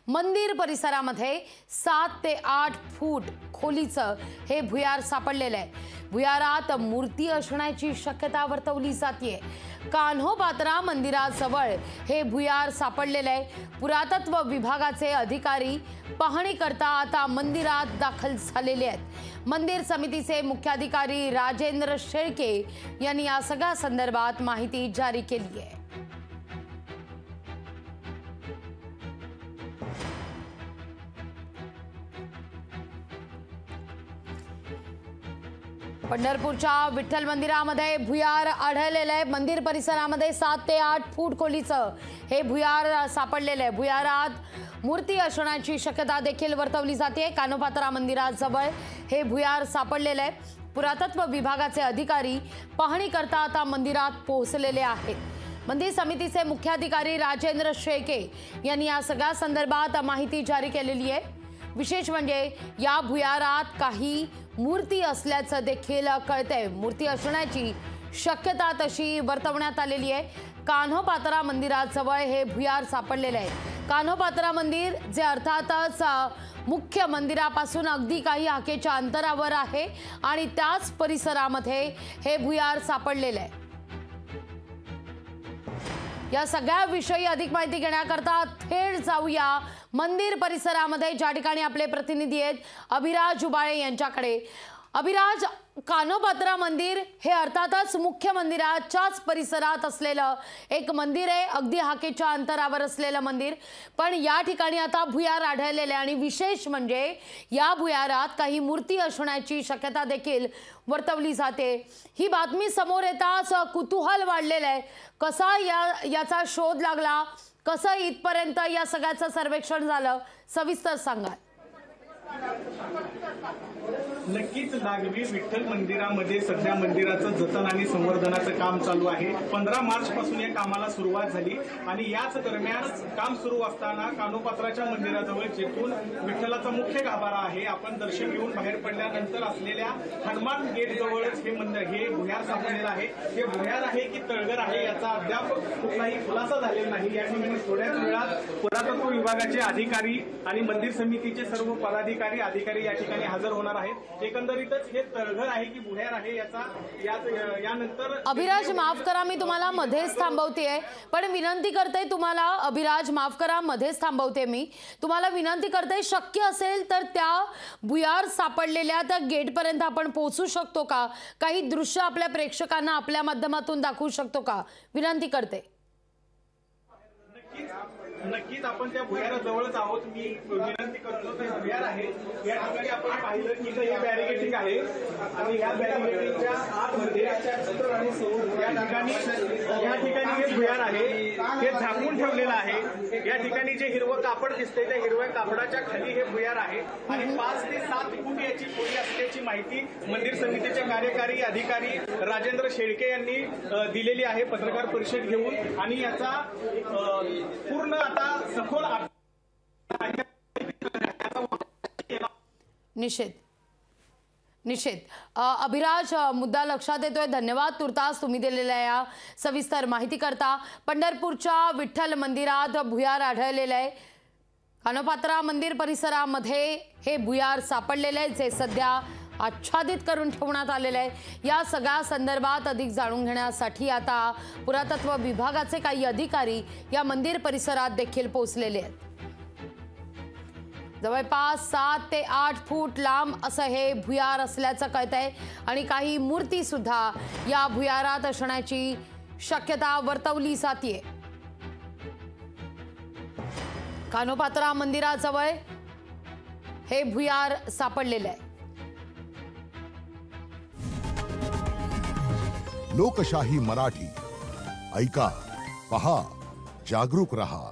मंदिर परिसरामध्ये 7 ते 8 फूट खोलीचं हे भुयार सापडलेलं आहे। भुयारात मूर्ती असण्याची शक्यता वर्तवली जाते। कान्होपात्रा मंदिराजवळ हे भुयार सापडलेलं आहे। पुरातत्व विभागाचे अधिकारी पाहणी करता आता मंदिरात दाखल झालेले आहेत। मंदिर समितीचे मुख्याधिकारी राजेंद्र शेळके यांनी या सगळ्या संदर्भात माहिती जारी केली आहे। पंढरपूरच्या विठ्ठल मंदिरामध्ये भुयार आढळलेलं आहे। मंदिर परिसरामध्ये 7 ते 8 फूट खोलीचं हे भुयार सापडलेलं आहे। भुयारात मूर्ती असण्याची शक्यता देखील वर्तवली जाते। कान्होपात्रा मंदिराजवळ हे भुयार सापडलेलं आहे। पुरातत्व विभागाचे अधिकारी पाहणी करता आता मंदिरात पोहोचलेले आहेत। मंदिर समितीचे मुख्याधिकारी राजेंद्र शेळके यांनी या सगळ्या संदर्भात माहिती जारी केलेली आहे। विशेष म्हणजे या भुयारात काही मूर्ती असल्याचं देखील कळतंय। मूर्ती असण्याची शक्यता तशी वर्तवण्यात आलेली आहे। कान्होपात्रा मंदिराजवळ हे भुयार सापडलेलं आहे। कान्होपात्रा मंदिर जे अर्थातच मुख्य मंदिरापासून अगदी काही हाकेच्या अंतरावर आहे आणि त्याच परिसरामध्ये हे भुयार सापडलेलं आहे। या सगळ्या विषयी अधिक माहिती घेण्याकरता थेट जाऊया मंदिर परिसरामध्ये, ज्या ठिकाणी आपले प्रतिनिधी आहेत अभिराज उबाळे यांच्याकडे। अभिराज, कान्होपात्रा मंदिर हे अर्थातच मुख्य मंदिराच्याच परिसरात असलेलं एक मंदिर आहे, अगदी हाकेच्या अंतरावर असलेलं मंदिर, पण या ठिकाणी आता भुयार आढळलेले आणि विशेष म्हणजे या भुयारात काही मूर्ती असण्याची शक्यता देखील वर्तवली जाते। ही बातमी समोर येताच कुतूहल वाढलेलं आहे। कसा याचा शोध लागला, कसं इथपर्यंत या सगळ्याचं सर्वेक्षण झालं, सविस्तर सांगा। नक्कीच नागवी विठ्ठल मंदिरामध्ये सध्या मंदिराचं जतन आणि संवर्धनाचं काम चालू आहे। 15 मार्च पासून या कामाला सुरुवात झाली आणि याच दरम्यान काम सुरू असताना कान्होपात्राच्या मंदिराजवळ जेथून विठ्ठलाचा मुख्य गाभारा आहे, आपण दर्शन घेऊन बाहेर पडल्यानंतर असलेल्या हनुमान गेट जवळच हे भुयार सापडलेलं आहे। हे भुयार आहे की तळघर आहे याचा अद्याप कुठलाही खुलासा झालेला नाही। या ठिकाणी थोड्याच वेळात पुरातत्व विभागाचे अधिकारी आणि मंदिर समितीचे सर्व पदाधिकारी अधिकारी या ठिकाणी हजर होणार आहेत। एकंदरीतच हे तळघर आहे की भुयार आहे यानंतर अभिराज माफ करा, मी तुम्हाला मध्येच थांबवतेय, पण विनंती करते तुम्हाला, अभिराज माफ करा मध्येच थांबवते, मी तुम्हाला विनंती करते शक्य असेल तर त्या भुयार सापडलेल्या त्या गेटपर्यंत आपण पोहोचू शकतो का? काही दृश्य आपल्या प्रेक्षकांना आपल्या माध्यमातून दाखवू शकतो का? विनंती करते। नक्कीच आपण त्या भुयाराजवळच आहोत। मी विनंती करतो ते भुयार आहे या ठिकाणी आपण पाहिलं की हे बॅरिकेटिंग आहे आणि या बॅरिकेटिंगच्या आतमध्ये या ठिकाणी हे भुयार आहे, हे झाकून ठेवलेलं आहे। या ठिकाणी जे हिरवं कापड दिसतंय त्या हिरव्या कापडाच्या खाली हे भुयार आहे आणि 5 ते 7 फूट याची खोली असल्याची माहिती मंदिर समितीचे कार्यकारी अधिकारी राजेंद्र शेळके यांनी दिलेली आहे पत्रकार परिषद घेऊन। आणि याचा पूर्ण सखोल निषेध अभिराज, मुद्दा लक्षात येतोय, धन्यवाद तुर्तास तुम्ही दिलेल्या या सविस्तर माहिती करता। पंढरपूरच्या विठ्ठल मंदिरात भुयार आढळलेलं आहे। कान्होपात्रा मंदिर परिसरामध्ये हे भुयार सापडलेले आहे, जे सध्या आच्छादित करून ठेवण्यात आलेले आहे। या सगळ्या संदर्भात अधिक जाणून घेण्यासाठी आता पुरातत्व विभागाचे काही अधिकारी या मंदिर परिसरात देखील पोहोचलेले आहेत। जवळपास 7 ते 8 फूट लांब असं हे भुयार असल्याचं कळतंय आणि काही मूर्ती सुद्धा या भुयारात असण्याची शक्यता वर्तवली जाते। कान्होपात्रा मंदिराजवळ हे भुयार सापडलेलं आहे। लोकशाही मराठी ऐका, पहा, जागरूक रहा।